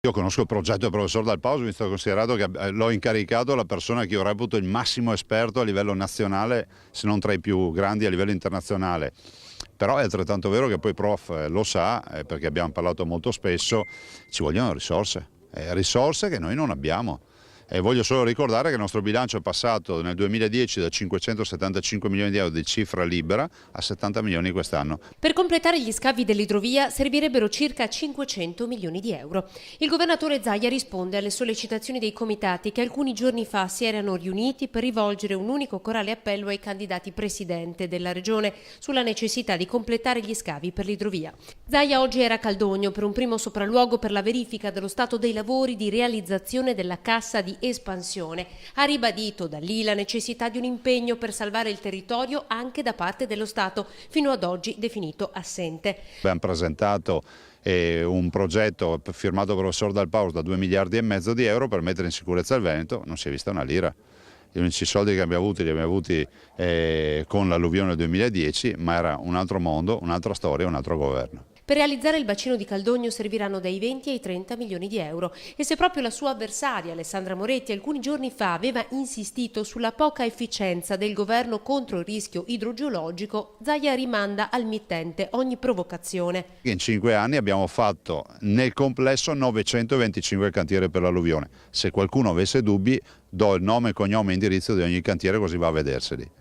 Io conosco il progetto del professor Dal Pauso, visto e considerato che l'ho incaricato la persona che io reputo il massimo esperto a livello nazionale, se non tra i più grandi a livello internazionale. Però è altrettanto vero che poi prof lo sa, perché abbiamo parlato molto spesso, ci vogliono risorse che noi non abbiamo. E voglio solo ricordare che il nostro bilancio è passato nel 2010 da 575 milioni di euro di cifra libera a 70 milioni quest'anno. Per completare gli scavi dell'idrovia servirebbero circa 500 milioni di euro. Il governatore Zaia risponde alle sollecitazioni dei comitati che alcuni giorni fa si erano riuniti per rivolgere un unico corale appello ai candidati presidente della regione sulla necessità di completare gli scavi per l'idrovia. Zaia oggi era a Caldogno per un primo sopralluogo per la verifica dello stato dei lavori di realizzazione della cassa di espansione. Ha ribadito da lì la necessità di un impegno per salvare il territorio anche da parte dello Stato, fino ad oggi definito assente. Abbiamo presentato un progetto firmato dal professor Dal Pauso da 2 miliardi e mezzo di euro per mettere in sicurezza il Veneto, non si è vista una lira. Gli unici soldi che abbiamo avuti li abbiamo avuti con l'alluvione del 2010, ma era un altro mondo, un'altra storia, un altro governo. Per realizzare il bacino di Caldogno serviranno dai 20 ai 30 milioni di euro e se proprio la sua avversaria Alessandra Moretti alcuni giorni fa aveva insistito sulla poca efficienza del governo contro il rischio idrogeologico, Zaia rimanda al mittente ogni provocazione. In 5 anni abbiamo fatto nel complesso 925 cantieri per l'alluvione. Se qualcuno avesse dubbi, do il nome, cognome e indirizzo di ogni cantiere, così va a vederseli.